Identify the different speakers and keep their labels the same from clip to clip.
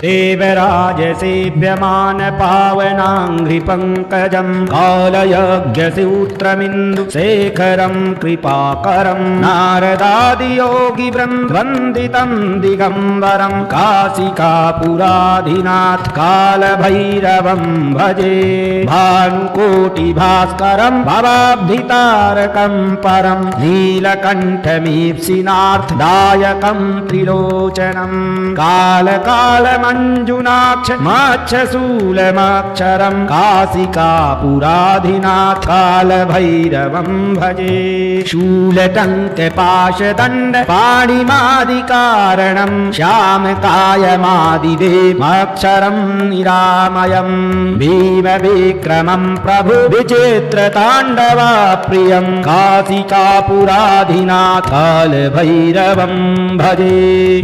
Speaker 1: देवराज सेव्यमान पावनाङ्घ्रिपङ्कजं कालयज्ञसूत्रमिन्दु शेखरं कृपाकरं नारदादियोगी वन्दितं दिगम्बरं काशिकापुराधिनाथ कालभैरवं भजे भानुकोटिभास्करं भवाब्धितारकं परं नीलकण्ठमीप्सिनार्थदायकं त्रिलोचनं कालकालमञ्जुनाक्ष मच्छशूलमक्षरं काशिकापुराधिनाथ कालभैरवं भजे शूलटङ्कपाशदण्ड पाणिमादिकारणं श्यामकायमादिदेवमक्षरं निरामयं भीमविक्रमं प्रभु विचित्रताण्डवप्रियं काशिकापुराधिनाथ कालभैरवं भजे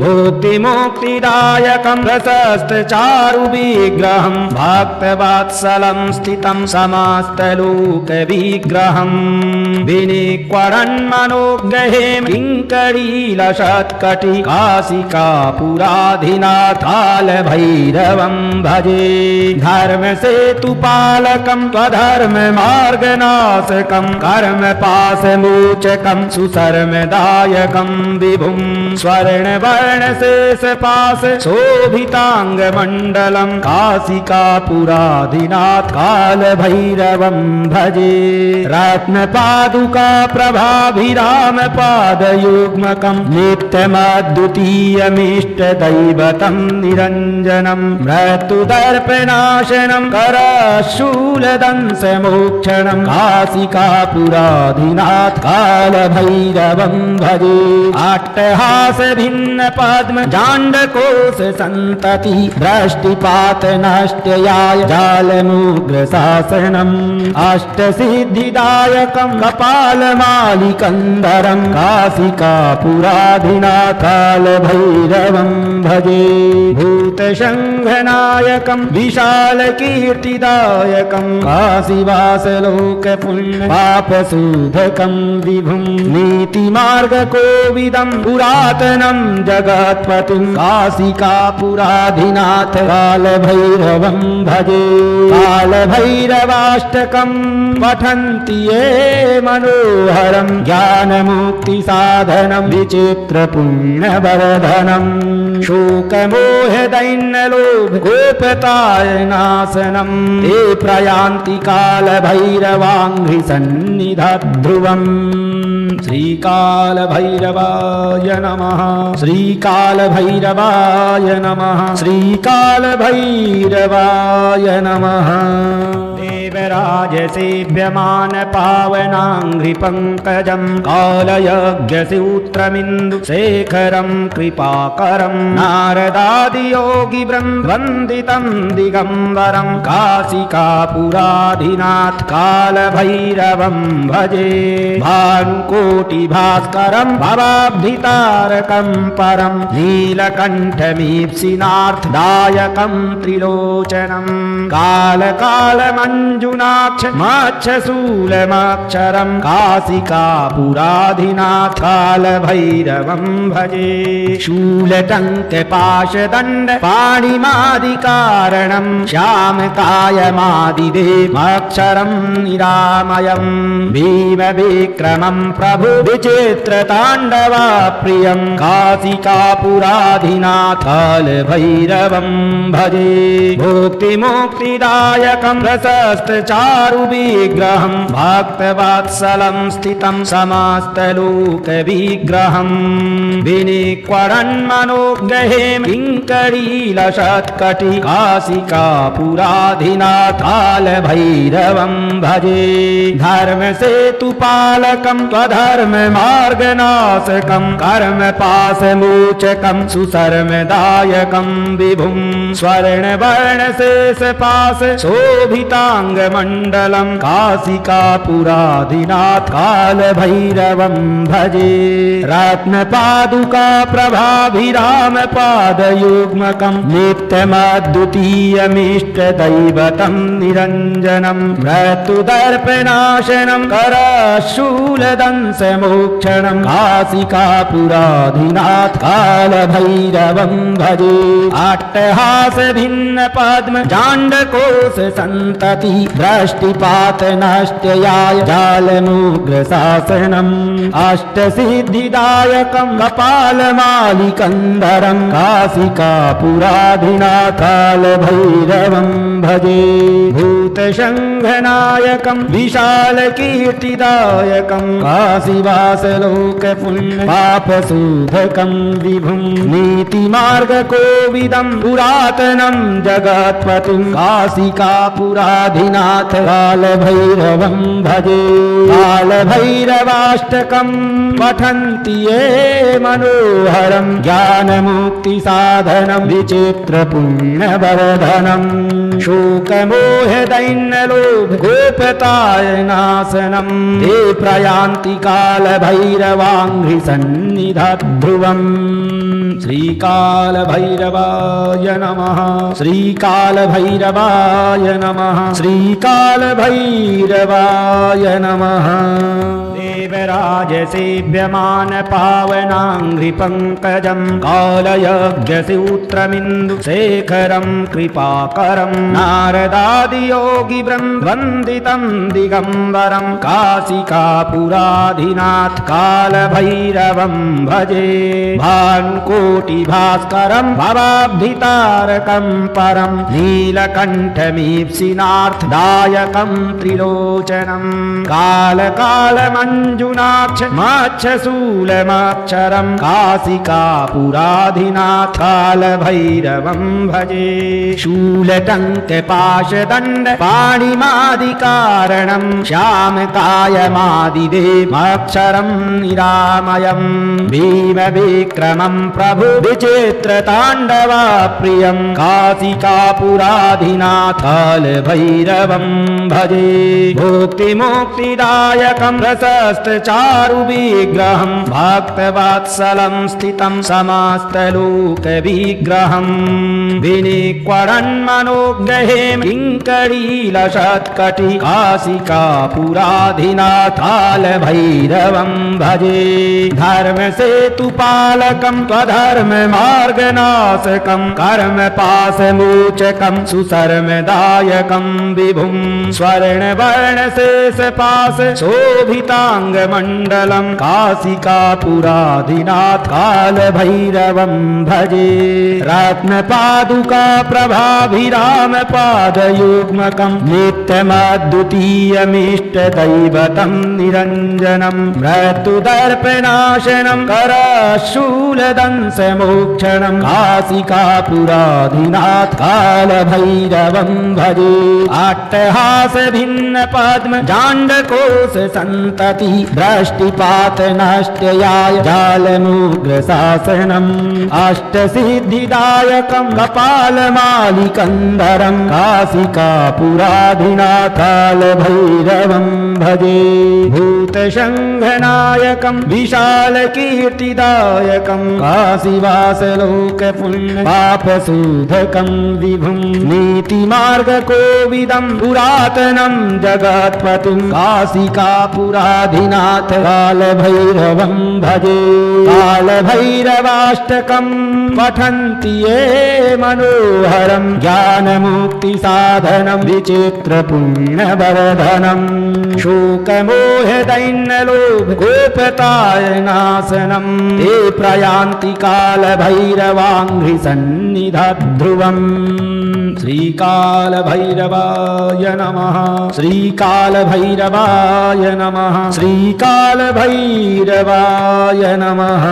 Speaker 1: बुद्धिमुक्तिदायकं प्रशस्तचारुविग्रहं भक्तवत्सलं स्थितं समस्तलोकविग्रहं विनिक्वरन्मनोग्रहें किङ्करीलसत्कटि काशिकापुराधिनाथ कालभैरवं भजे धर्मसेतुपालकं त्वधर्ममार्गनाशकं कर्मपाशमोचकं सुशर्मदायकं विभुं स्वर्णवर्णशेषपाश शोभिताङ्गमण्डलं काशिकापुराधिनाथ कालभैरवं भजे रत्नपादुका प्रभाभिरामपादयुग्मकं नित्यमद्वितीयमिष्टदैवतं निरञ्जनं मृत्युदर्पनाशनं करशूलदंशमोक्षणं काशिकापुराधिनाथ कालभैरवं भजे अट्टहासभिन्नपद्म जाण्डकोश सन्तति दृष्टिपातनष्ट्याय जालमुग्रशासनम् अष्टसिद्धिदायकं कपालमालिकन्धरं काशिकापुराधिनाथ कालभैरवं भजे भूतशङ्घनायकं विशालकीर्तिदायकं काशीवासलोकपुण्यपापशोधकं विभुं नीतिमार्गकोविदं पुरातनं जगत्पतिं काशिकापुराधिनाथ कालभैरवं भजे कालभैरवाष्टकं पठन्ति ये मनोहरं ज्ञानमुक्तिसाधनं विचित्रपुण्यवर्धनं शोकमोहदैन्यलोभ गोपतायनाशनं ते प्रयान्ति कालभैरवाङ्घ्रिसन्निधध्रुवम् श्रीकालभैरवाय नमः श्रीकालभैरवाय नमः श्रीकालभैरवाय नमः देवराज सेव्यमान पावनाङ्घ्रिपङ्कजं कालयज्ञसूत्रमिन्दु शेखरं कृपाकरं नारदादियोगी वन्दितं दिगम्बरं काशिकापुराधिनाथ कालभैरवं भजे भानुकोटिभास्करं भवाब्धितारकं परं नीलकण्ठमीप्सिनार्थदायकं त्रिलोचनं कालकालमञ्जुनाक्ष मच्छशूलमक्षरं काशिकापुराधिनाथ कालभैरवं भजे शूलटङ्कपाशदण्ड पाणिमादिकारणं श्यामकायमादिदेवमक्षरं निरामयं भीमविक्रमं प्रभु विचित्रताण्डवप्रियं काशिकापुराधिनाथ कालभैरवं भजे भुक्तिमुक्तिदायकं प्रशस्तचारुविग्रहं भक्तवत्सलं स्थितं समस्तलोकविग्रहं विनिक्वरन्मनोग्रहें किङ्करीलसत्कटि काशिकापुराधिनाथ कालभैरवं भजे धर्मसेतुपालकं त्वधर्ममार्गनाशकं कर्मपाशमोचकं सुशर्मदायकं विभुं स्वर्णवर्णशेषपाश शोभिताङ्गमण्डलं मण्डलं काशिकापुराधिनाथ कालभैरवं भजे रत्नपादुका प्रभाभिरामपादयुग्मकं नित्यमद्वितीयमिष्टदैवतं निरञ्जनं मृत्युदर्पनाशनं करशूलदंशमोक्षणं काशिकापुराधिनाथ कालभैरवं भजे अट्टहास भिन्न पद्म जाण्डकोश सन्तति दृष्टिपात नष्ट्याय जालमुग्रशासनम् अष्टसिद्धिदायकं कपालमालिकन्धरं काशिकापुराधिनाथ कालभैरवं भजे भूतशङ्घनायकं विशालकीर्तिदायकं काशीवासलोकपुण्य पापशोधकं विभुं नीतिमार्गकोविदं पुरातनं जगत्पतिं काशिकापुराधिनाथ कालभैरवं भजे कालभैरवाष्टकं पठन्ति ये मनोहरं ज्ञानमुक्तिसाधनं विचित्रपुण्यवर्धनं शोकमोहदैन्यलोभ गोपताय नाशनं ते प्रयान्ति कालभैरवाङ्घ्रिसन्निधध्रुवम् श्रीकालभैरवाय नमः श्रीकालभैरवाय नमः श्रीकालभैरवाय नमः देवराजसेव्यमान पावनाङ्घ्रिपङ्कजं कालयज्ञसूत्रमिन्दुशेखरं कृपाकरं नारदादियोगिवृं वन्दितं दिगम्बरं काशिकापुराधिनाथ कालभैरवं भजे भानुकोटिभास्करं भवाब्धितारकं परं नीलकण्ठमीप्सिनार्थदायकं त्रिलोचनं कालकालमञ्जुनाक्ष माक्षशूलमाक्षरं काशिकापुराधिनाथ कालभैरवं भजे शूलटङ्कपाशदण्ड पाणिमादिकारणं श्यामकायमादिदेवमक्षरं निरामयं भीमविक्रमं प्रभु विचित्रताण्डवाप्रियं काशिकापुराधिनाथ कालभैरवं भजे भुक्तिमुक्तिदायकं प्रशस्तचारुविग्रहं भक्तवत्सलं स्थितं समस्तलोकविग्रहं विनिक्वरन्मनोग्रहें किङ्करीलशत्कटि काशिकापुराधिनाथ कालभैरवं भजे धर्मसेतुपालकं त्वधर्ममार्गनाशकं कर्मपाशमोचकं सुशर्मदायकं विभुं स्वर्णवर्णशेषपाश शोभिताङ्गमण्डलं काशिकापुराधिनाथ कालभैरवं भजे रत्नपादुका प्रभाभिरामपादयुग्मकं नित्यमद्वितीयमिष्टदैवतं निरञ्जनं मृत्युदर्पनाशनं करशूलदंशमोक्षणं काशिकापुराधिनाथ कालभैरवं भजे अट्टहास भिन्न पद्म जाण्डकोश सन्तति दृष्टिपात नष्ट्याय जालमुग्रशासनम् अष्टसिद्धिदायकं कपालमालिकन्धरं काशिकापुराधिनाथ कालभैरवं भजे भूतशङ्घनायकं विशालकीर्तिदायकं काशीवासलोकपुण्य पापशोधकं विभुं नीतिमार्गकोविदं पुरातनं जगत्पतिं काशिकापुराधिनाथ कालभैरवं भजे कालभैरवाष्टकं पठन्ति ये मनोहरं ज्ञानमुक्तिसाधनं विचित्रपुण्यवर्धनं शोकमोहदैन्यलोभ गोपताय नाशनं ते प्रयान्ति कालभैरवाङ्घ्रिसन्निधध्रुवम् श्रीकालभैरवाय नमः श्रीकालभैरवाय नमः श्रीकालभैरवाय नमः।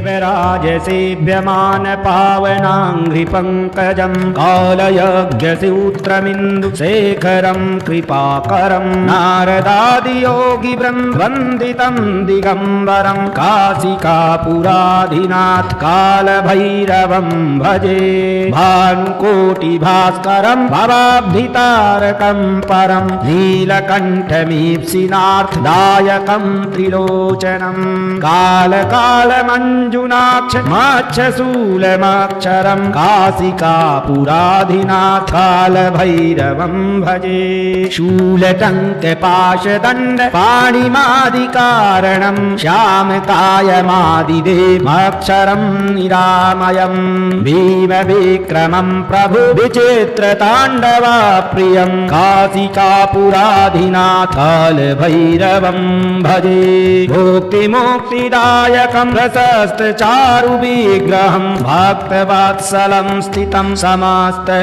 Speaker 1: देवराज सेव्यमान पावनाङ्घ्रिपङ्कजं कालयज्ञसूत्रमिन्दुशेखरं कृपाकरं नारदादियोगी वन्दितं दिगम्बरं काशिकापुराधिनाथ कालभैरवं भजे भानुकोटिभास्करं भवाब्धितारकं परं नीलकण्ठमीप्सिनार्थदायकं त्रिलोचनं कालकालमञ्जुनाक्ष मक्षशूलमक्षरं काशिकापुराधिनाथ कालभैरवं भजे शूलटङ्कपाशदण्ड पाणिमादिकारणं श्यामकायमादिदेवमक्षरं निरामयं भीमविक्रमं प्रभु विचित्रताण्डवप्रियं काशिकापुराधिनाथ कालभैरवं भजे भुक्तिमुक्तिदायकं प्रशस्तचारुविग्रहं भक्तवत्सलं स्थितं समस्तलोकविग्रहं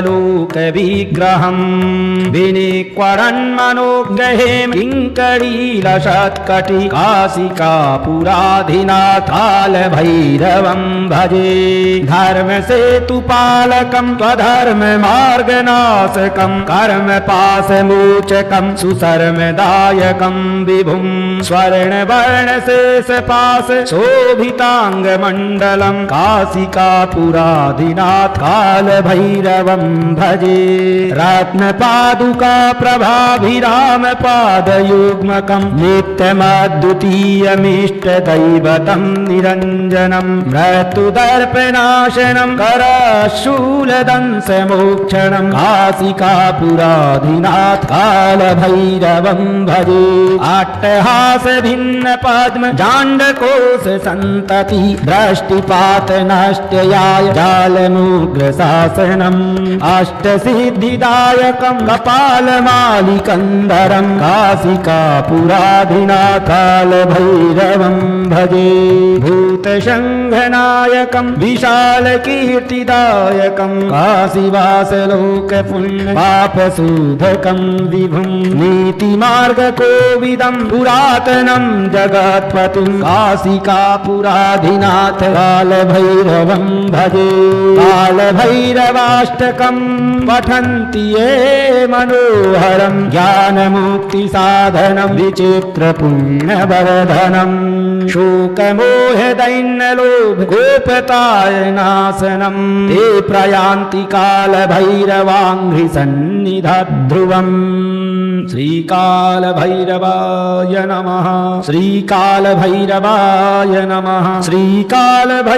Speaker 1: विनिक्वरन्मनोग्रहें किङ्करीलसत्कटि काशिकापुराधिनाथ कालभैरवं भजे धर्मसेतुपालकं त्वधर्ममार्गनाशकं कर्मपाशमोचकं सुशर्मदायकं विभुं स्वर्णवर्णशेषपाश शोभिताङ्गमण्डलं काशिकापुराधिनाथ कालभैरवं भजे रत्नपादुका प्रभाभिरामपादयुग्मकं नित्यमद्वितीयमिष्टदैवतं निरञ्जनं मृत्युदर्पनाशनं करशूलदंशमोक्षणं काशिकापुराधिनाथ कालभैरवं भजे अट्टहासभिन्नपद्म जाण्डकोशसन्तति दृष्टिपातनष्ट्याय जालमुग्रशासनम् अष्टसिद्धिदायकं कपालमालिकन्धरं काशिकापुराधिनाथ कालभैरवं भजे भूतशङ्घनायकं विशालकीर्तिदायकं काशीवासलोकपुण्यपापशोधकं विभुं नीतिमार्गकोविदं पुरातनं जगत्पतिं काशिकापुराधिनाथ कालभैरवं भजे कालभैरवाष्टकं पठन्ति ये मनोहरं ज्ञानमुक्तिसाधनं विचित्रपुण्यवर्धनं शोकमोहदैन्यलोभ गोपतायनाशनं ते प्रयान्ति कालभैरवाङ्घ्रिसन्निधध्रुवम् श्रीकालभैरवाय नमः श्रीकालभैरवाय नमः श्रीकालभैरवाय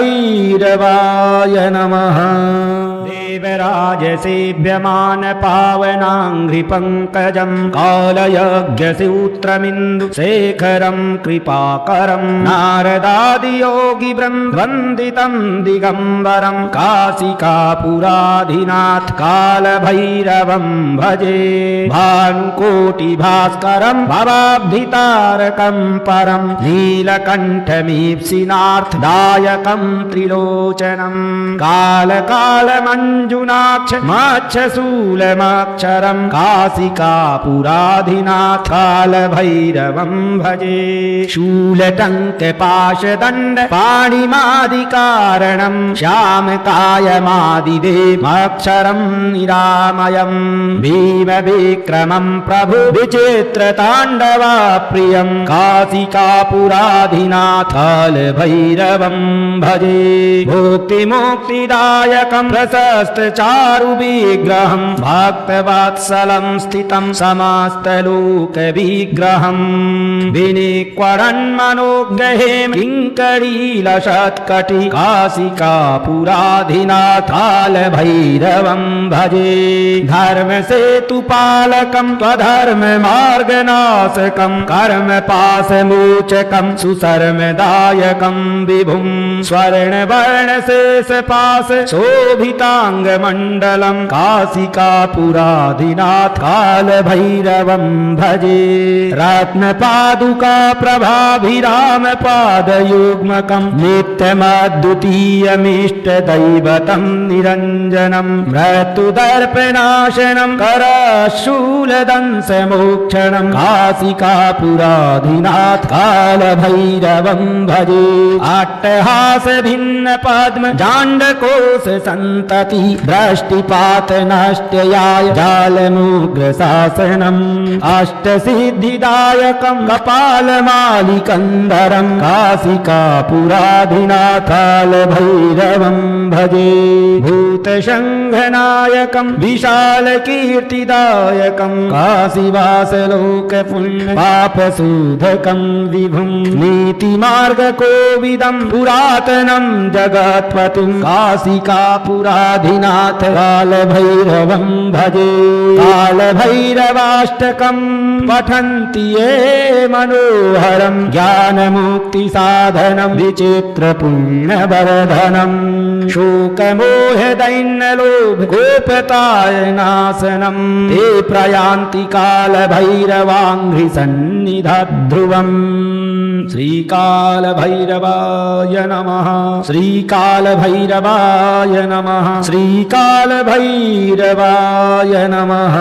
Speaker 1: नमः देवराज सेव्यमान पावनाङ्घ्रिपङ्कजं कालयज्ञसूत्रमिन्दुशेखरं कृपाकरं नारदादियोगी वन्दितं दिगम्बरं काशिकापुराधिनाथ कालभैरवं भजे भानुकोटिभास्करं भवाब्धितारकं परं नीलकण्ठमीप्सिनार्थदायकं त्रिलोचनं कालकालमञ्जुनाक्ष मक्षशूलमक्षरं काशिकापुराधिनाथ कालभैरवं भजे शूलटङ्कपाशदण्ड पाणिमादिकारणं श्यामकायमादिदेवमक्षरं निरामयं भीमविक्रमं प्रभु विचित्रताण्डवप्रियं काशिकापुराधिनाथ कालभैरवं भजे भुक्तिमुक्तिदायकं प्रशस्तचारुविग्रहं भक्तवत्सलं स्थितं समस्तलोकविग्रहं विनिक्वरन्मनोग्रहें किङ्करीलसत्कटि काशिकापुराधिनाथ कालभैरवं भजे धर्मसेतुपालकं त्वधर्ममार्गनाशकं कर्मपाशमोचकं सुशर्मदायकं विभुं स्वर्णवर्णशेषपाश शोभिताङ्ग नागाङ्गमण्डलम् काशिकापुराधिनाथ कालभैरवं भजे रत्नपादुका प्रभाभिरामपादयुग्मकम् नित्यमद्वितीयमिष्टदैवतं निरञ्जनम् मृत्युदर्पनाशनम् करशूलदंशमोक्षणम् काशिकापुराधिनाथ कालभैरवं भजे अट्टहास भिन्न पद्म जाण्डकोश सन्तति दृष्टिपात नष्ट्याय जालमुग्रशासनम् अष्टसिद्धिदायकम् कपालमालिकन्धरम् काशिकापुराधिनाथ कालभैरवं भजे भूतशङ्घनायकम् विशालकीर्तिदायकम् काशीवासलोकपुण्य पापशोधकम् विभुम् नीतिमार्गकोविदम् पुरातनम् जगत्पतिम् काशिकापुराधिनाथ कालभैरवं भजे कालभैरवाष्टकम् पठन्ति ये मनोहरम् ज्ञानमुक्तिसाधनम् विचित्रपुण्यवर्धनम् शोकमोहदैन्यलोभ गोपताय नाशनम् ते प्रयान्ति कालभैरवाङ्घ्रिसन्निधध्रुवम् श्रीकालभैरवाय नमः श्रीकालभैरवाय नमः श्रीकालभैरवाय नमः।